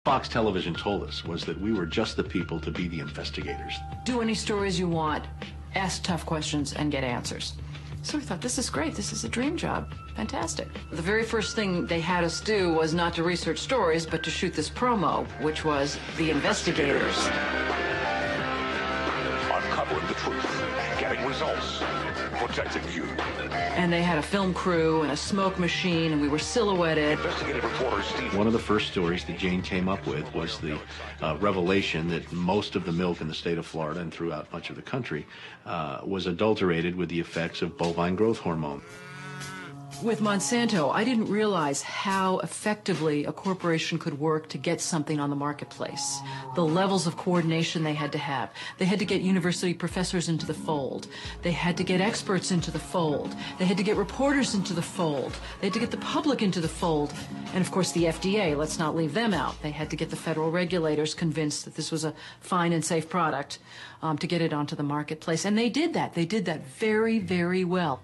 Fox Television told us was that we were just the people to be the investigators. Do any stories you want, ask tough questions, and get answers. So we thought, this is great. This is a dream job. Fantastic. The very first thing they had us do was not to research stories, but to shoot this promo, which was The Investigators. Uncovering the truth, getting results, protecting you. And they had a film crew and a smoke machine, and we were silhouetted. Investigative reporter Steve. One of the first stories that Jane came up with was the revelation that most of the milk in the state of Florida and throughout much of the country was adulterated with the effects of bovine growth hormone. With Monsanto, I didn't realize how effectively a corporation could work to get something on the marketplace. The levels of coordination they had to have. They had to get university professors into the fold. They had to get experts into the fold. They had to get reporters into the fold. They had to get the public into the fold. And of course the FDA, let's not leave them out. They had to get the federal regulators convinced that this was a fine and safe product to get it onto the marketplace. And they did that. They did that very, very well.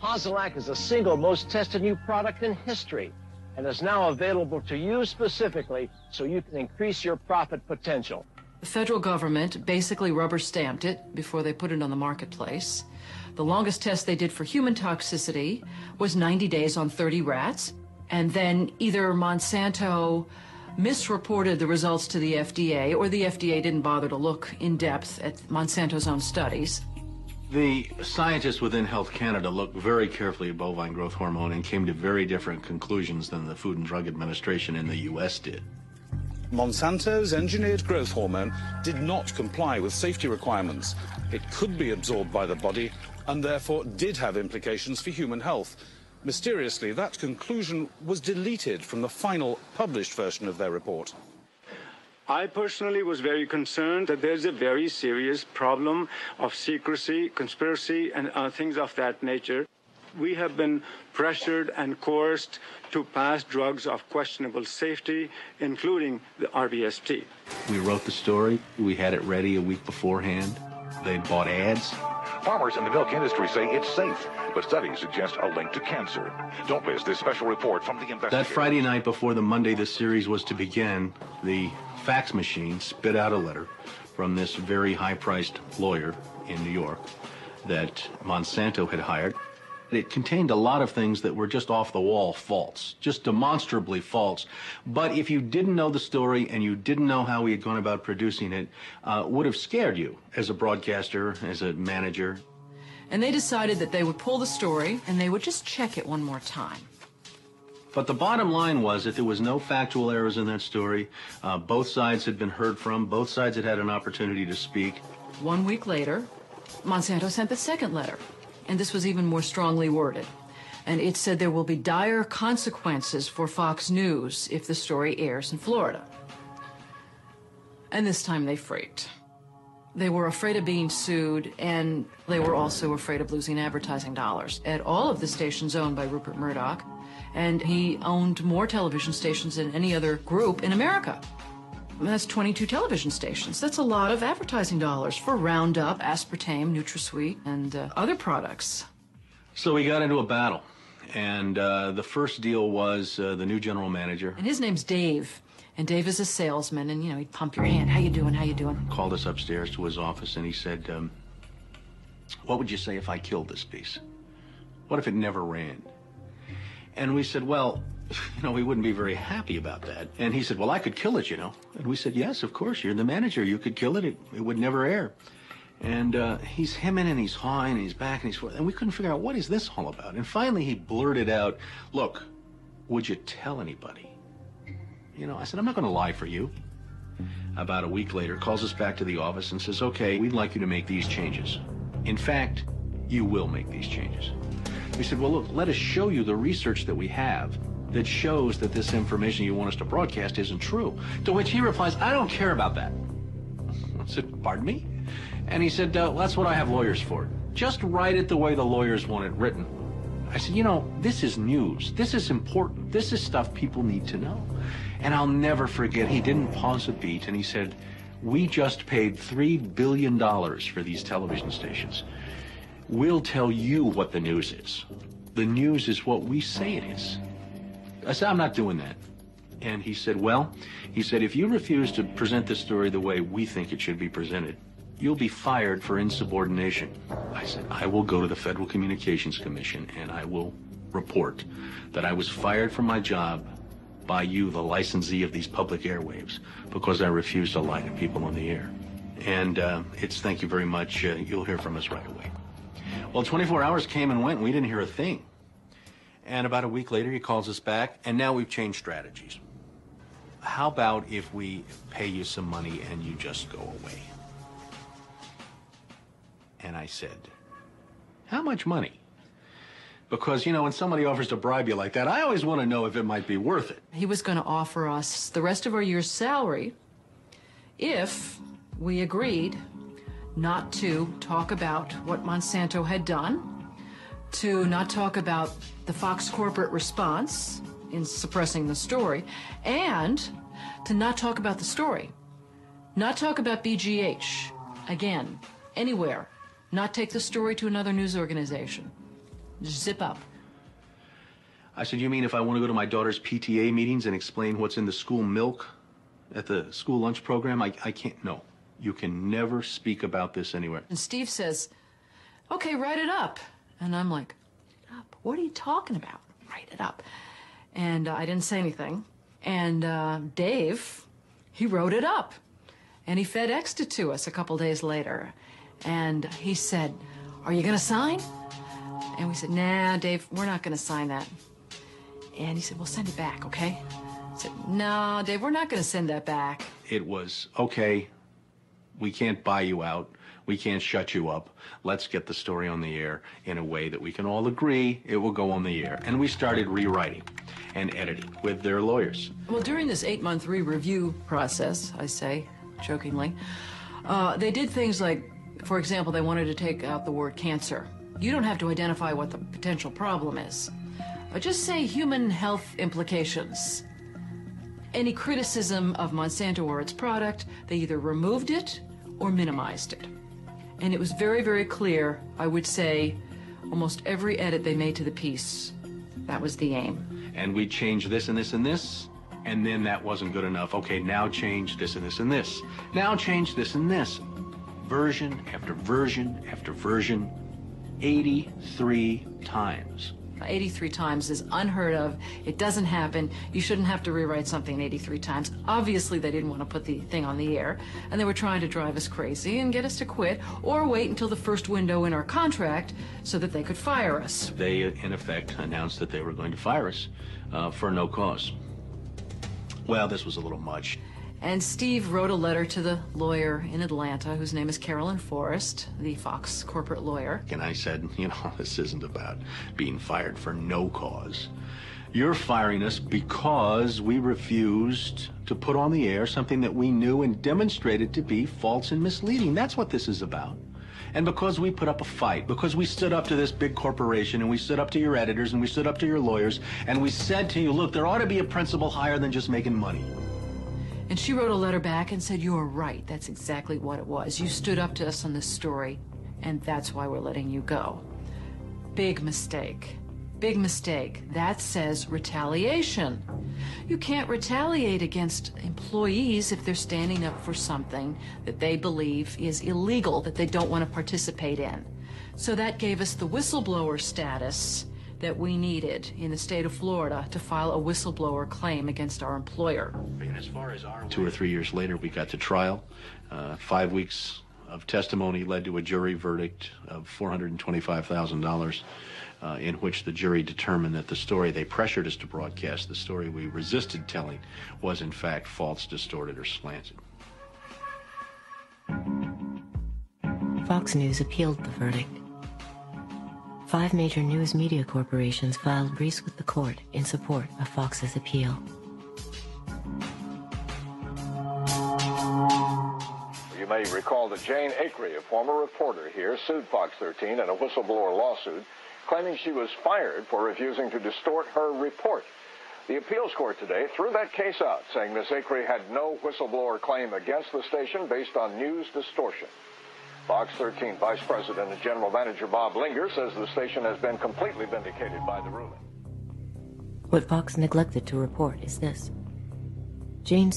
Posilac is the single most tested new product in history and is now available to you specifically so you can increase your profit potential. The federal government basically rubber stamped it before they put it on the marketplace. The longest test they did for human toxicity was 90 days on 30 rats. And then either Monsanto misreported the results to the FDA or the FDA didn't bother to look in depth at Monsanto's own studies. The scientists within Health Canada looked very carefully at bovine growth hormone and came to very different conclusions than the Food and Drug Administration in the U.S. did. Monsanto's engineered growth hormone did not comply with safety requirements. It could be absorbed by the body and therefore did have implications for human health. Mysteriously, that conclusion was deleted from the final published version of their report. I personally was very concerned that there's a very serious problem of secrecy, conspiracy, and things of that nature. We have been pressured and coerced to pass drugs of questionable safety, including the RBST. We wrote the story. We had it ready a week beforehand. They bought ads. Farmers in the milk industry say it's safe, but studies suggest a link to cancer. Don't miss this special report from the investigators. That Friday night before the Monday the series was to begin, the fax machine spit out a letter from this very high-priced lawyer in New York that Monsanto had hired. It contained a lot of things that were just off-the-wall false, just demonstrably false. But if you didn't know the story and you didn't know how we had gone about producing it, would have scared you as a broadcaster, as a manager. And they decided that they would pull the story and they would just check it one more time. But the bottom line was that there was no factual errors in that story. Both sides had been heard from. Both sides had had an opportunity to speak. 1 week later, Monsanto sent the second letter. And this was even more strongly worded. And it said there will be dire consequences for Fox News if the story airs in Florida. And this time they freaked. They were afraid of being sued, and they were also afraid of losing advertising dollars at all of the stations owned by Rupert Murdoch. And he owned more television stations than any other group in America. I mean, that's 22 television stations. That's a lot of advertising dollars for Roundup, aspartame, NutraSweet, and other products. So we got into a battle. And the first deal was the new general manager. And his name's Dave. And Dave is a salesman, and, you know, he'd pump your hand. How you doing? How you doing? Called us upstairs to his office, and he said, what would you say if I killed this piece? What if it never ran? And we said, well, you know, we wouldn't be very happy about that. And he said, well, I could kill it, you know. And we said, yes, of course, you're the manager. You could kill it. It would never air. And he's hemming and he's hawing and he's back and he's forth. And we couldn't figure out, what is this all about? And finally he blurted out, look, would you tell anybody? You know, I said, I'm not going to lie for you. About a week later, calls us back to the office and says, okay, we'd like you to make these changes. In fact, you will make these changes. We said, well, look, let us show you the research that we have that shows that this information you want us to broadcast isn't true. To which he replies, I don't care about that. I said, pardon me? And he said, that's what I have lawyers for. Just write it the way the lawyers want it written. I said, you know, this is news. This is important. This is stuff people need to know. And I'll never forget, he didn't pause a beat, and he said, we just paid $3 billion for these television stations. We'll tell you what the news is. The news is what we say it is. I said, I'm not doing that. And he said, well, he said, if you refuse to present this story the way we think it should be presented, you'll be fired for insubordination. I said, I will go to the Federal Communications Commission and I will report that I was fired from my job by you, the licensee of these public airwaves, because I refused to lie to people on the air. And it's thank you very much. You'll hear from us right away. Well, 24 hours came and went, and we didn't hear a thing. And about a week later, he calls us back, and now we've changed strategies. How about if we pay you some money and you just go away? And I said, how much money? Because, you know, when somebody offers to bribe you like that, I always want to know if it might be worth it. He was going to offer us the rest of our year's salary if we agreed not to talk about what Monsanto had done, to not talk about the Fox corporate response in suppressing the story, and to not talk about the story. Not talk about BGH, again, anywhere. Not take the story to another news organization. Just zip up. I said, you mean if I want to go to my daughter's PTA meetings and explain what's in the school milk at the school lunch program? I can't, no. You can never speak about this anywhere. And Steve says, okay, write it up. And I'm like, what are you talking about? Write it up. And I didn't say anything. And Dave, he wrote it up. And he FedExed it to us a couple days later. And he said, are you going to sign? And we said, nah, Dave, we're not going to sign that. And he said, well, send it back, okay? I said, no, Dave, we're not going to send that back. It was, okay, we can't buy you out. We can't shut you up. Let's get the story on the air in a way that we can all agree it will go on the air. And we started rewriting and editing with their lawyers. Well, during this 8-month re-review process, I say jokingly, they did things like, for example, they wanted to take out the word cancer. You don't have to identify what the potential problem is, but just say human health implications. Any criticism of Monsanto or its product, they either removed it or minimized it. And it was very, very clear, I would say, almost every edit they made to the piece, that was the aim. And we changed this and this and this, and then that wasn't good enough. Okay, now change this and this and this. Now change this and this. Version after version after version, 83 times. 83 times is unheard of. It doesn't happen. You shouldn't have to rewrite something 83 times. Obviously, they didn't want to put the thing on the air, and they were trying to drive us crazy and get us to quit or wait until the first window in our contract so that they could fire us. They, in effect, announced that they were going to fire us for no cause. Well, this was a little much. And Steve wrote a letter to the lawyer in Atlanta, whose name is Carolyn Forrest, the Fox corporate lawyer. And I said, you know, this isn't about being fired for no cause. You're firing us because we refused to put on the air something that we knew and demonstrated to be false and misleading. That's what this is about. And because we put up a fight, because we stood up to this big corporation, and we stood up to your editors, and we stood up to your lawyers, and we said to you, look, there ought to be a principle higher than just making money. And she wrote a letter back and said, you're right. That's exactly what it was. You stood up to us on this story, and that's why we're letting you go. Big mistake. Big mistake. That says retaliation. You can't retaliate against employees if they're standing up for something that they believe is illegal, that they don't want to participate in. So that gave us the whistleblower status that we needed in the state of Florida to file a whistleblower claim against our employer. And as far as our 2 or 3 years later, we got to trial. 5 weeks of testimony led to a jury verdict of $425,000, in which the jury determined that the story they pressured us to broadcast, the story we resisted telling, was in fact false, distorted, or slanted. Fox News appealed the verdict. 5 major news media corporations filed briefs with the court in support of Fox's appeal. You may recall that Jane Acree, a former reporter here, sued Fox 13 in a whistleblower lawsuit, claiming she was fired for refusing to distort her report. The appeals court today threw that case out, saying Ms. Acree had no whistleblower claim against the station based on news distortion. Fox 13 Vice President and General Manager Bob Linger says the station has been completely vindicated by the ruling. What Fox neglected to report is this. Jane